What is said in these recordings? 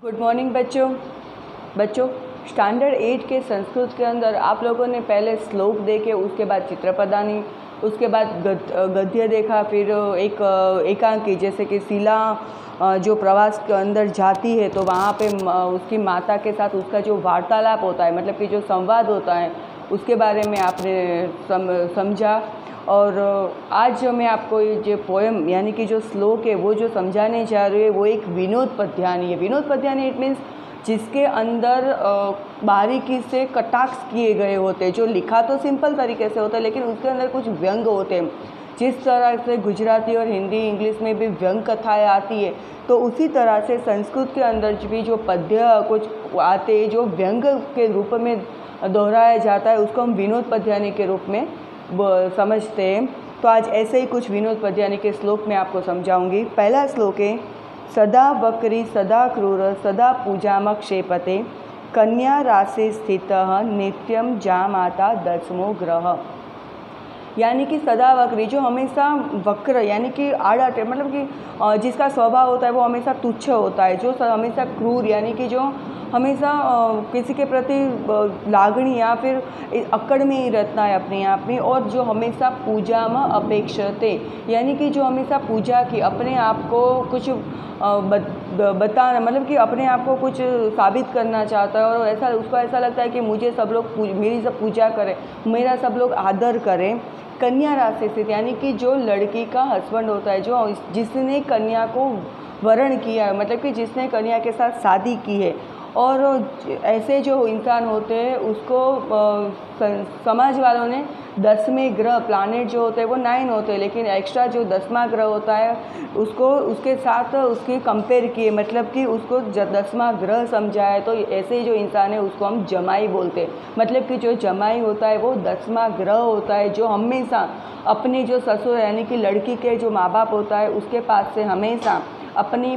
Good morning बच्चों standard 8 के संस्कृत के अंदर आप लोगों ने पहले श्लोक देखे, उसके बाद चित्रपदानी, उसके बाद गद्य देखा, फिर एक एकांकी जैसे कि शीला जो प्रवास के अंदर जाती है तो वहाँ पे उसकी माता के साथ उसका जो वार्तालाप होता है, मतलब कि जो संवाद होता है, उसके बारे में आपने समझा। और आज जो मैं आपको ये जो पोएम यानी कि जो श्लोक है वो जो समझाने जा रही है वो एक विनोद पद्यानी है। विनोद पद्यानी इट मीन्स जिसके अंदर बारीकी से कटाक्ष किए गए होते हैं। जो लिखा तो सिंपल तरीके से होता है लेकिन उसके अंदर कुछ व्यंग होते हैं। जिस तरह से गुजराती और हिंदी इंग्लिश में भी व्यंग कथाएँ आती है तो उसी तरह से संस्कृत के अंदर भी जो पद्य कुछ आते हैं जो व्यंग के रूप में दोहराया जाता है उसको हम विनोद पद्यानी के रूप में समझते हैं। तो आज ऐसे ही कुछ विनोद पद्यानी के श्लोक मैं आपको समझाऊंगी। पहला श्लोक है, सदा वक्री सदा क्रूर सदा पूजामक्षेपते कन्या राशि स्थितः नित्यम जामाता दशमो ग्रह। यानी कि सदा वक्री जो हमेशा वक्र यानी कि आड़ा मतलब कि जिसका स्वभाव होता है वो हमेशा तुच्छ होता है, जो हमेशा क्रूर यानी कि जो हमेशा किसी के प्रति लागणी या फिर अकड़ में ही रहता है अपने आप में, और जो हमेशा पूजा में अपेक्षते यानी कि जो हमेशा पूजा की अपने आप को कुछ बताना मतलब कि अपने आप को कुछ साबित करना चाहता है और ऐसा उसको ऐसा लगता है कि मुझे सब लोग मेरी सब पूजा करें, मेरा सब लोग आदर करें। कन्या राशि स्थित यानी कि जो लड़की का हस्बैंड होता है, जो जिसने कन्या को वरण किया है, मतलब कि जिसने कन्या के साथ शादी की है, और ऐसे जो इंसान होते हैं उसको समाज वालों ने 10वें ग्रह प्लानेट जो होते हैं वो 9 होते हैं लेकिन एक्स्ट्रा जो 10वां ग्रह होता है उसको उसके साथ उसकी कंपेयर किए, मतलब कि उसको 10वां ग्रह समझा है। तो ऐसे जो इंसान है उसको हम जमाई बोलते हैं। मतलब कि जो जमाई होता है वो 10वां ग्रह होता है जो हमेशा अपनी जो ससुर यानी कि लड़की के जो माँ बाप होता है उसके पास से हमेशा अपनी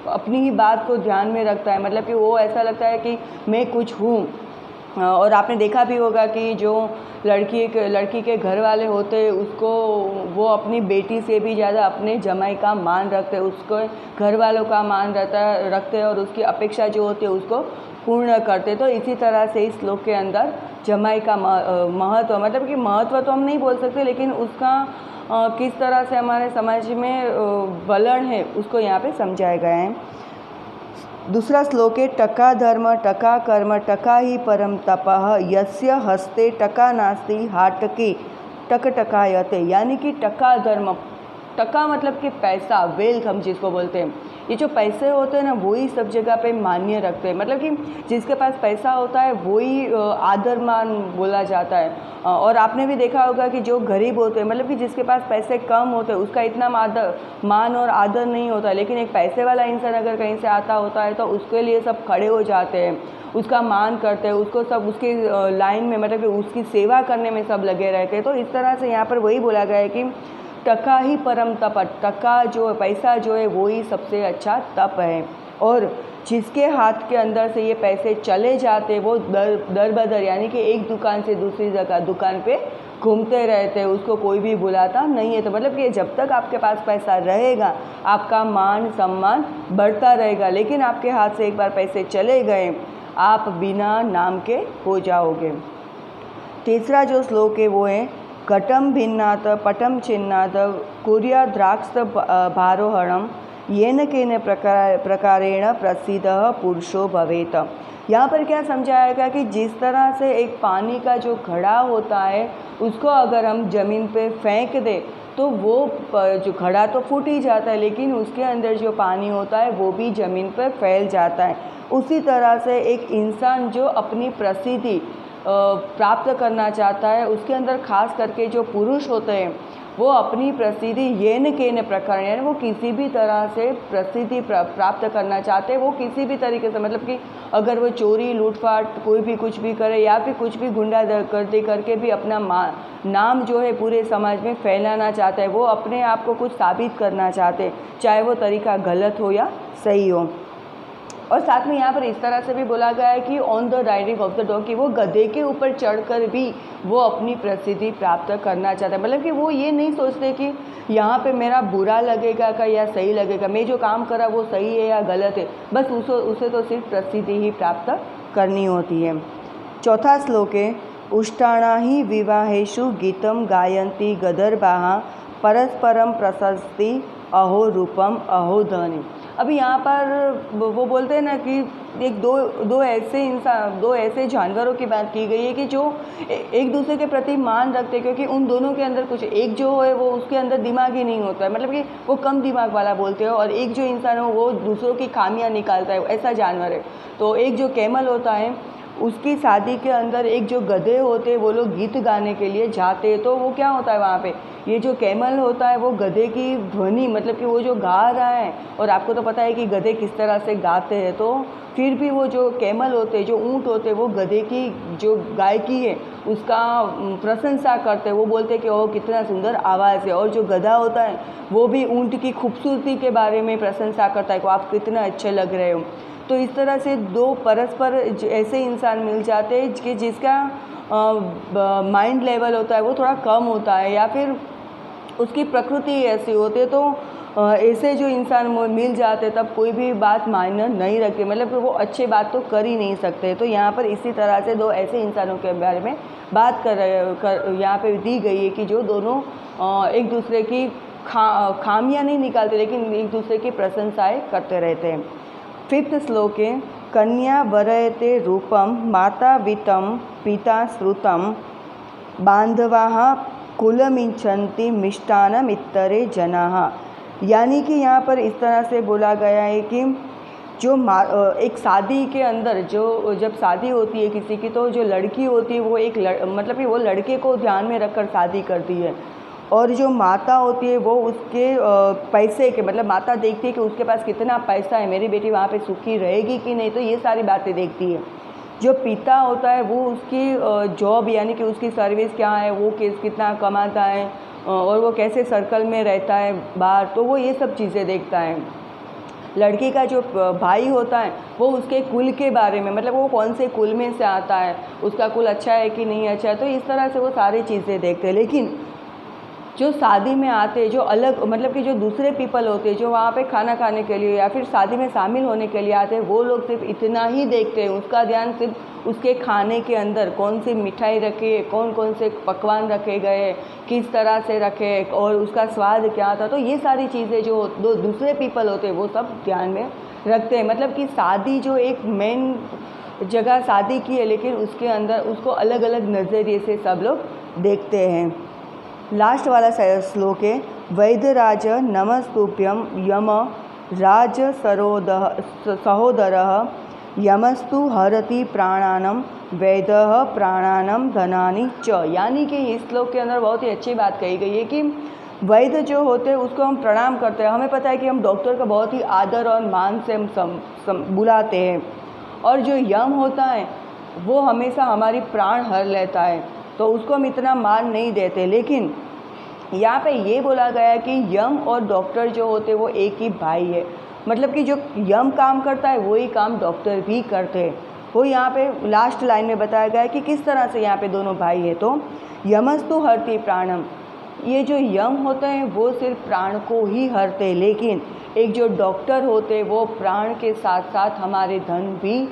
अपनी ही बात को ध्यान में रखता है। मतलब कि वो ऐसा लगता है कि मैं कुछ हूँ। और आपने देखा भी होगा कि जो लड़की के घर वाले होते हैं उसको वो अपनी बेटी से भी ज़्यादा अपने जमाई का मान रखते हैं, उसको घर वालों का मान रखते हैं और उसकी अपेक्षा जो होती है उसको पूर्ण करते। तो इसी तरह से इस श्लोक के अंदर जमाई का महत्व, मतलब कि महत्व तो हम नहीं बोल सकते लेकिन उसका किस तरह से हमारे समाज में वलन है उसको यहाँ पे समझाया गया है। दूसरा श्लोक है, टका धर्म टका कर्म टका ही परम तपः यस्य हस्ते टका नास्ति हाटके टक टकायते। यानी कि टका धर्म, टका मतलब कि पैसा, वेल्थ हम जिसको बोलते हैं, ये जो पैसे होते हैं ना वही सब जगह पे मान्य रखते हैं। मतलब कि जिसके पास पैसा होता है वही आदर मान बोला जाता है। और आपने भी देखा होगा कि जो गरीब होते हैं, मतलब कि जिसके पास पैसे कम होते हैं उसका इतना मान और आदर नहीं होता, लेकिन एक पैसे वाला इंसान अगर कहीं से आता होता है तो उसके लिए सब खड़े हो जाते हैं, उसका मान करते हैं, उसको सब उसकी लाइन में मतलब कि उसकी सेवा करने में सब लगे रहते हैं। तो इस तरह से यहाँ पर वही बोला गया है कि टका ही परम तप, टका जो पैसा जो है वो ही सबसे अच्छा तप है। और जिसके हाथ के अंदर से ये पैसे चले जाते वो दर बदर यानी कि एक दुकान से दूसरी जगह दुकान पे घूमते रहते हैं, उसको कोई भी बुलाता नहीं है। तो मतलब कि जब तक आपके पास पैसा रहेगा आपका मान सम्मान बढ़ता रहेगा, लेकिन आपके हाथ से एक बार पैसे चले गए आप बिना नाम के हो जाओगे। तीसरा जो श्लोक है वो है, घटम भिन्नात पटम छिन्नात कुर्या द्राक्ष भारोहणम येन केन प्रकारेण प्रसिद्ध पुरुषो भवेत। यहाँ पर क्या समझाया गया कि जिस तरह से एक पानी का जो घड़ा होता है उसको अगर हम ज़मीन पे फेंक दें तो वो जो घड़ा तो फूट ही जाता है लेकिन उसके अंदर जो पानी होता है वो भी ज़मीन पर फैल जाता है। उसी तरह से एक इंसान जो अपनी प्रसिद्धि प्राप्त करना चाहता है उसके अंदर खास करके जो पुरुष होते हैं वो अपनी प्रसिद्धि येन केन प्रकार यानी वो किसी भी तरह से प्रसिद्धि प्राप्त करना चाहते हैं, वो किसी भी तरीके से, मतलब कि अगर वो चोरी लूटपाट कोई भी कुछ भी करे या फिर कुछ भी गुंडागर्दी करके भी अपना नाम जो है पूरे समाज में फैलाना चाहते हैं, वो अपने आप को कुछ साबित करना चाहते हैं, चाहे वो तरीका गलत हो या सही हो। और साथ में यहाँ पर इस तरह से भी बोला गया है कि on the riding of the dog, कि वो गधे के ऊपर चढ़कर भी वो अपनी प्रसिद्धि प्राप्त करना चाहता है। मतलब कि वो ये नहीं सोचते कि यहाँ पे मेरा बुरा लगेगा का या सही लगेगा, मैं जो काम करा वो सही है या गलत है, बस उसे तो सिर्फ प्रसिद्धि ही प्राप्त करनी होती है। चौथा श्लोक है, उष्टाणा ही विवाहेषु गीतम गायन्ति गदर्भाः परस्परम प्रशस्ति अहो रूपम अहो धनी। अभी यहाँ पर वो बोलते हैं ना कि दो ऐसे जानवरों की बात की गई है कि जो एक दूसरे के प्रति मान रखते हैं, क्योंकि उन दोनों के अंदर कुछ, एक जो है वो उसके अंदर दिमाग ही नहीं होता है, मतलब कि वो कम दिमाग वाला बोलते हैं, और एक जो इंसान है वो दूसरों की खामियां निकालता है, ऐसा जानवर है। तो एक जो कैमल होता है उसकी शादी के अंदर एक जो गधे होते हैं वो लोग गीत गाने के लिए जाते हैं, तो वो क्या होता है वहाँ पे, ये जो कैमल होता है वो गधे की ध्वनि, मतलब कि वो जो गा रहा है, और आपको तो पता है कि गधे किस तरह से गाते हैं, तो फिर भी वो जो कैमल होते हैं, जो ऊँट होते हैं, वो गधे की जो गायकी है उसका प्रशंसा करते हैं। वो बोलते हैं कि ओह कितना सुंदर आवाज़ है, और जो गधा होता है वो भी ऊँट की खूबसूरती के बारे में प्रशंसा करता है कि आप कितना अच्छे लग रहे हो। तो इस तरह से दो परस्पर ऐसे इंसान मिल जाते हैं कि जिसका माइंड लेवल होता है वो थोड़ा कम होता है, या फिर उसकी प्रकृति ऐसी होती है, तो ऐसे जो इंसान मिल जाते तब कोई भी बात मायने नहीं रखती, मतलब कि वो अच्छी बात तो कर ही नहीं सकते। तो यहाँ पर इसी तरह से दो ऐसे इंसानों के बारे में बात यहाँ पे दी गई है कि जो दोनों एक दूसरे की खामियां नहीं निकालते, लेकिन एक दूसरे की प्रशंसाएँ करते रहते हैं। फिफ्थ श्लोक है, कन्या वरयते रूपम माता वित्तं पिता श्रुतं बांधवाः कुलमिच्छन्ति मिष्टान्नमित्तरे जनाः। यानी कि यहाँ पर इस तरह से बोला गया है कि जो एक शादी के अंदर जो जब शादी होती है किसी की, तो जो लड़की होती है वो मतलब कि वो लड़के को ध्यान में रखकर शादी करती है, और जो माता होती है वो उसके पैसे के, मतलब माता देखती है कि उसके पास कितना पैसा है, मेरी बेटी वहाँ पे सुखी रहेगी कि नहीं, तो ये सारी बातें देखती है। जो पिता होता है वो उसकी जॉब, यानी कि उसकी सर्विस क्या है, वो कितना कमाता है, और वो कैसे सर्कल में रहता है बाहर, तो वो ये सब चीज़ें देखता है। लड़की का जो भाई होता है वो उसके कुल के बारे में, मतलब वो कौन से कुल में से आता है, उसका कुल अच्छा है कि नहीं अच्छा है, तो इस तरह से वो सारी चीज़ें देखते हैं। लेकिन जो शादी में आते हैं, जो अलग, मतलब कि जो दूसरे पीपल होते हैं जो वहाँ पे खाना खाने के लिए या फिर शादी में शामिल होने के लिए आते हैं, वो लोग सिर्फ इतना ही देखते हैं, उसका ध्यान सिर्फ उसके खाने के अंदर कौन सी मिठाई रखी है, कौन कौन से पकवान रखे गए, किस तरह से रखे, और उसका स्वाद क्या था। तो ये सारी चीज़ें जो दो दूसरे पीपल होते हैं वो सब ध्यान में रखते हैं। मतलब कि शादी जो एक मेन जगह शादी की है, लेकिन उसके अंदर उसको अलग अलग नज़रिए से सब लोग देखते हैं। लास्ट वाला श्लोक है, वैद्यराज नमस्तुभ्यं यम राज सहोदरः यमस्तु हरति प्राणानम वैदः प्राणानम धनानि च। यानी कि इस श्लोक के अंदर बहुत ही अच्छी बात कही गई है कि वैद्य जो होते हैं उसको हम प्रणाम करते हैं। हमें पता है कि हम डॉक्टर का बहुत ही आदर और मान से हम बुलाते हैं, और जो यम होता है वो हमेशा हमारी प्राण हर लेता है, तो उसको हम इतना मान नहीं देते। लेकिन यहाँ पे ये बोला गया है कि यम और डॉक्टर जो होते हैं वो एक ही भाई है, मतलब कि जो यम काम करता है वही काम डॉक्टर भी करते हैं। वो यहाँ पे लास्ट लाइन में बताया गया है कि किस तरह से यहाँ पे दोनों भाई है। तो यमस्तु हरति प्राणम, ये जो यम होते हैं वो सिर्फ प्राण को ही हरते हैं, लेकिन एक जो डॉक्टर होते हैं वो प्राण के साथ साथ हमारे धन भी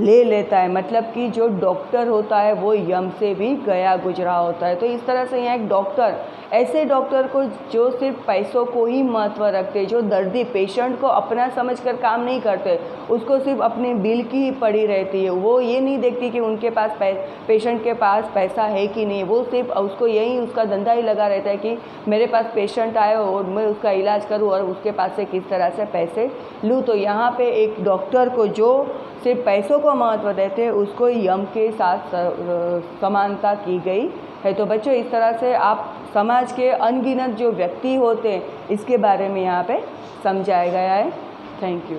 ले लेता है। मतलब कि जो डॉक्टर होता है वो यम से भी गया गुजरा होता है। तो इस तरह से यहाँ एक डॉक्टर, ऐसे डॉक्टर को जो सिर्फ पैसों को ही महत्व रखते, जो दर्दी पेशेंट को अपना समझकर काम नहीं करते, उसको सिर्फ अपने बिल की ही पड़ी रहती है, वो ये नहीं देखती कि उनके पास पेशेंट के पास पैसा है कि नहीं, वो सिर्फ उसको यही उसका धंधा ही लगा रहता है कि मेरे पास पेशेंट आए और मैं उसका इलाज करूँ और उसके पास से किस तरह से पैसे लूँ। तो यहाँ पे एक डॉक्टर को जो सिर्फ पैसों को महत्व देते हैं उसको यम के साथ समानता की गई है। तो बच्चों इस तरह से आप समाज के अनगिनत जो व्यक्ति होते हैं इसके बारे में यहाँ पे समझाया गया है। Thank you.